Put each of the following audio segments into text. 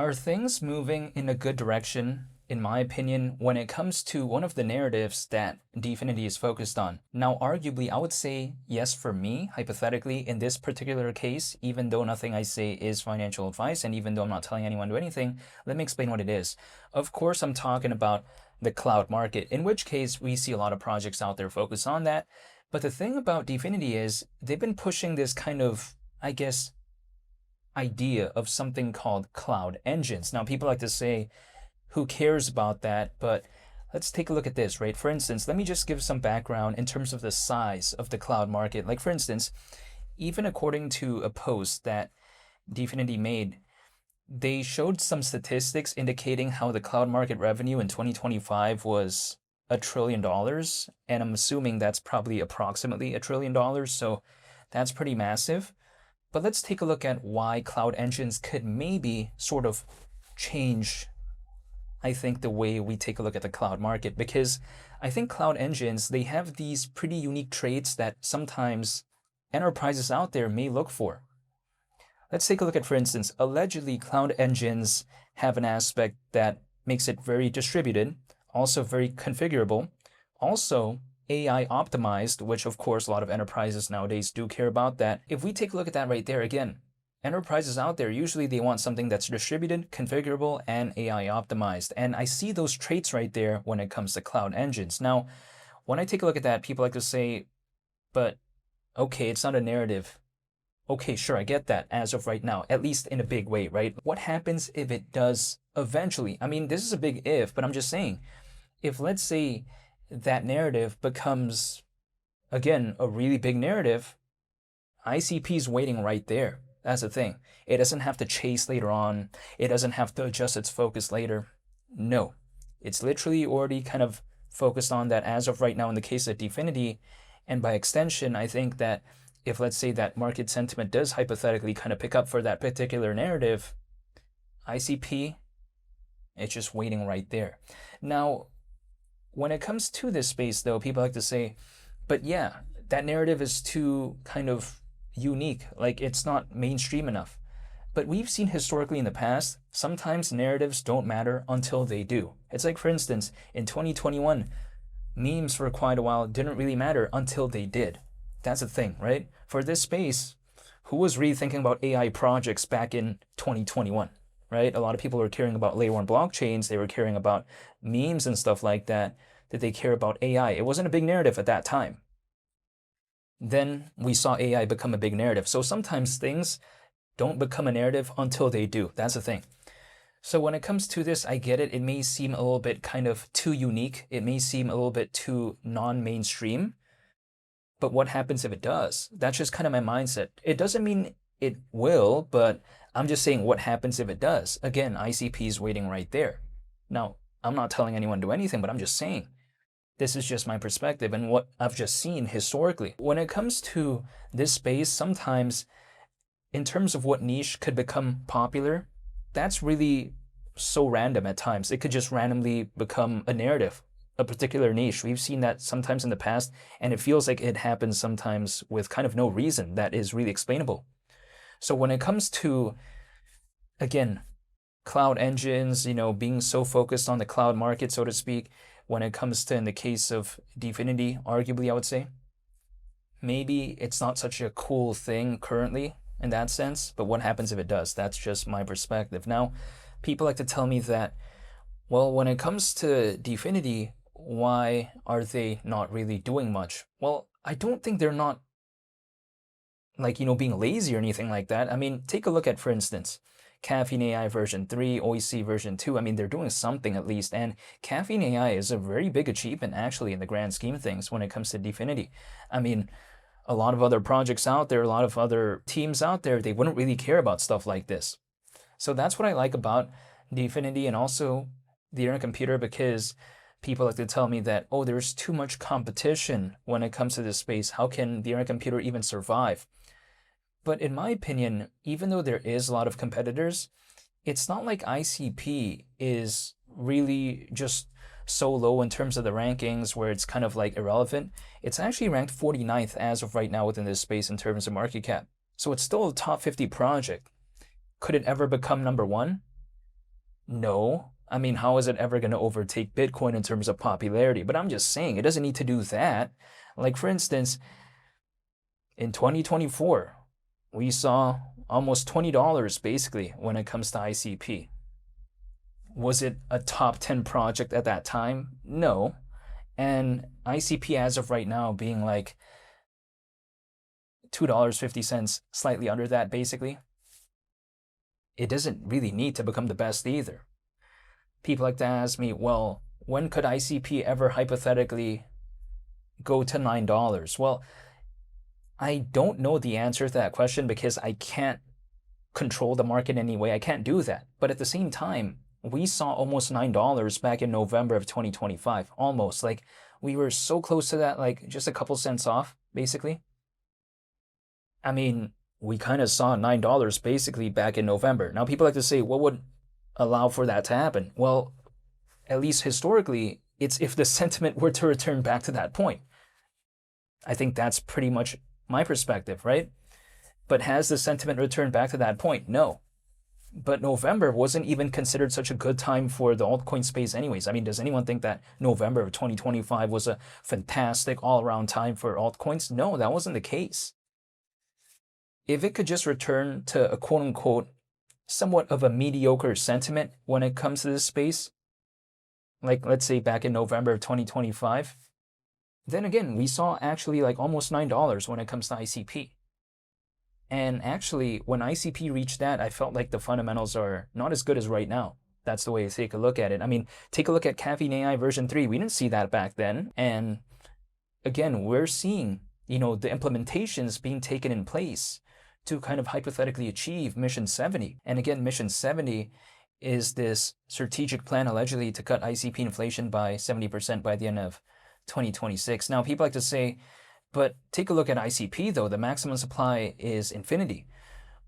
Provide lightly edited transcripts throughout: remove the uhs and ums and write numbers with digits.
Are things moving in a good direction, in my opinion, when it comes to one of the narratives that Dfinity is focused on? Now, arguably, I would say yes for me, hypothetically, in this particular case, even though nothing I say is financial advice, and even though I'm not telling anyone to do anything, let me explain what it is. Of course, I'm talking about the cloud market, in which case we see a lot of projects out there focused on that. But the thing about Dfinity is they've been pushing this kind of, I guess, idea of something called cloud engines. Now, people like to say, who cares about that? But let's take a look at this, right? For instance, let me just give some background in terms of the size of the cloud market. Like, for instance, even according to a post that Dfinity made, they showed some statistics indicating how the cloud market revenue in 2025 was $1 trillion. And I'm assuming that's probably approximately $1 trillion. So that's pretty massive. But let's take a look at why cloud engines could maybe sort of change, I think, the way we take a look at the cloud market. Because I think cloud engines, they have these pretty unique traits that sometimes enterprises out there may look for. Let's take a look at, for instance, allegedly cloud engines have an aspect that makes it very distributed, also very configurable, also AI optimized, which of course a lot of enterprises nowadays do care about that. If we take a look at that right there, again, enterprises out there, usually they want something that's distributed, configurable, and AI optimized. And I see those traits right there when it comes to cloud engines. Now, when I take a look at that, people like to say, but okay, it's not a narrative. Okay, sure, I get that as of right now, at least in a big way, right? What happens if it does eventually? I mean, this is a big if, but I'm just saying, if let's say that narrative becomes, again, a really big narrative, ICP is waiting right there. That's the thing. It doesn't have to chase later on. It doesn't have to adjust its focus later. No, it's literally already kind of focused on that as of right now in the case of Dfinity. And by extension, I think that if, let's say, that market sentiment does hypothetically kind of pick up for that particular narrative, ICP, it's just waiting right there. Now, when it comes to this space, though, people like to say, but yeah, that narrative is too kind of unique, like it's not mainstream enough. But we've seen historically in the past, sometimes narratives don't matter until they do. It's like, for instance, in 2021, memes for quite a while didn't really matter until they did. That's the thing, right? For this space, who was really thinking about AI projects back in 2021? Right? A lot of people were caring about layer one blockchains. They were caring about memes and stuff like that. Did they care about AI? It wasn't a big narrative at that time. Then we saw AI become a big narrative. So sometimes things don't become a narrative until they do. That's the thing. So when it comes to this, I get it. It may seem a little bit kind of too unique. It may seem a little bit too non-mainstream. But what happens if it does? That's just kind of my mindset. It doesn't mean it will, but I'm just saying what happens if it does. Again, ICP is waiting right there. Now, I'm not telling anyone to do anything, but I'm just saying this is just my perspective and what I've just seen historically. When it comes to this space, sometimes in terms of what niche could become popular, that's really so random at times. It could just randomly become a narrative, a particular niche. We've seen that sometimes in the past, and it feels like it happens sometimes with kind of no reason that is really explainable. So when it comes to, again, cloud engines, being so focused on the cloud market, so to speak, when it comes to, in the case of Dfinity, arguably, I would say, maybe it's not such a cool thing currently in that sense, but what happens if it does? That's just my perspective. Now, people like to tell me that, well, when it comes to Dfinity, why are they not really doing much? Well, I don't think they're not being lazy or anything like that. I mean, take a look at, for instance, Caffeine AI version 3, OEC version 2. I mean, they're doing something at least. And Caffeine AI is a very big achievement, actually, in the grand scheme of things when it comes to Dfinity. I mean, a lot of other projects out there, a lot of other teams out there, they wouldn't really care about stuff like this. So that's what I like about Dfinity and also the internet computer, because people like to tell me that, oh, there's too much competition when it comes to this space. How can the internet computer even survive? But in my opinion, even though there is a lot of competitors, it's not like ICP is really just so low in terms of the rankings where it's kind of like irrelevant. It's actually ranked 49th as of right now within this space in terms of market cap. So it's still a top 50 project. Could it ever become number one? No. I mean, how is it ever going to overtake Bitcoin in terms of popularity? But I'm just saying, it doesn't need to do that. Like, for instance, in 2024, we saw almost $20 basically when it comes to ICP. Was it a top 10 project at that time? No. And ICP as of right now being like $2.50, slightly under that basically, it doesn't really need to become the best either. People like to ask me, well, when could ICP ever hypothetically go to $9? Well, I don't know the answer to that question because I can't control the market anyway. I can't do that. But at the same time, we saw almost $9 back in November of 2025. Almost. Like, we were so close to that, like just a couple cents off, basically. I mean, we kind of saw $9 basically back in November. Now, people like to say, what would allow for that to happen? Well, at least historically, it's if the sentiment were to return back to that point. I think that's pretty much my perspective, right? But has the sentiment returned back to that point? No. But November wasn't even considered such a good time for the altcoin space anyways. I mean, does anyone think that November of 2025 was a fantastic all-around time for altcoins? No, that wasn't the case. If it could just return to a quote-unquote somewhat of a mediocre sentiment when it comes to this space, like let's say back in November of 2025, then again, we saw actually like almost $9 when it comes to ICP. And actually, when ICP reached that, I felt like the fundamentals are not as good as right now. That's the way to take a look at it. I mean, take a look at Caffeine AI version 3. We didn't see that back then. And again, we're seeing, the implementations being taken in place to kind of hypothetically achieve Mission 70. And again, Mission 70 is this strategic plan allegedly to cut ICP inflation by 70% by the end of 2026. Now, people like to say, but take a look at ICP though, the maximum supply is infinity.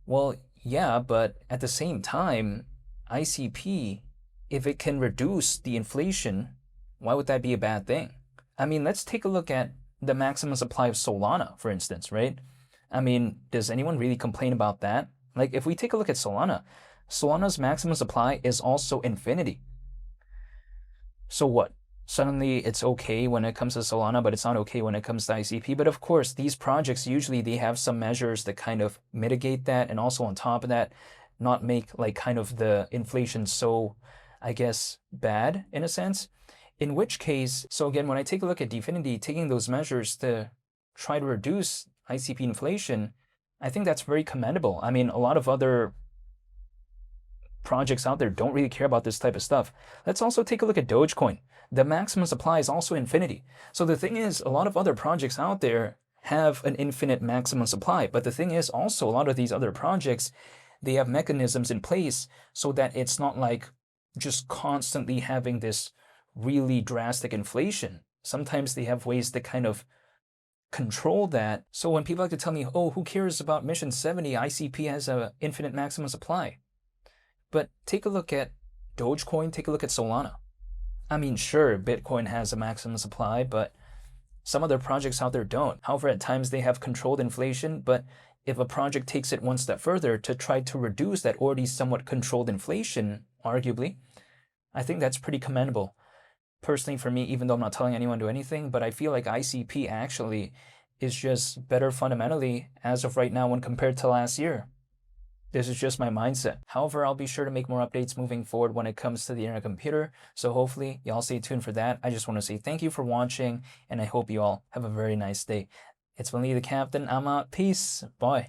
Well, yeah, but at the same time, ICP, if it can reduce the inflation, why would that be a bad thing? I mean, let's take a look at the maximum supply of Solana, for instance, right? I mean, does anyone really complain about that? Like, if we take a look at Solana, Solana's maximum supply is also infinity. So what? Suddenly it's okay when it comes to Solana, but it's not okay when it comes to ICP. But of course, these projects, usually they have some measures that kind of mitigate that. And also on top of that, not make like kind of the inflation so, I guess, bad in a sense. In which case, so again, when I take a look at Dfinity, taking those measures to try to reduce ICP inflation, I think that's very commendable. I mean, a lot of other projects out there don't really care about this type of stuff. Let's also take a look at Dogecoin. The maximum supply is also infinity. So the thing is, a lot of other projects out there have an infinite maximum supply. But the thing is also, a lot of these other projects, they have mechanisms in place so that it's not like just constantly having this really drastic inflation. Sometimes they have ways to kind of control that. So when people like to tell me, oh, who cares about Mission 70? ICP has an infinite maximum supply. But take a look at Dogecoin, take a look at Solana. I mean, sure, Bitcoin has a maximum supply, but some other projects out there don't. However, at times they have controlled inflation, but if a project takes it one step further to try to reduce that already somewhat controlled inflation, arguably, I think that's pretty commendable. Personally, for me, even though I'm not telling anyone to do anything, but I feel like ICP actually is just better fundamentally as of right now when compared to last year. This is just my mindset. However, I'll be sure to make more updates moving forward when it comes to the internet computer. So hopefully y'all stay tuned for that. I just want to say thank you for watching, and I hope you all have a very nice day. It's Willie the Captain. I'm out. Peace. Bye.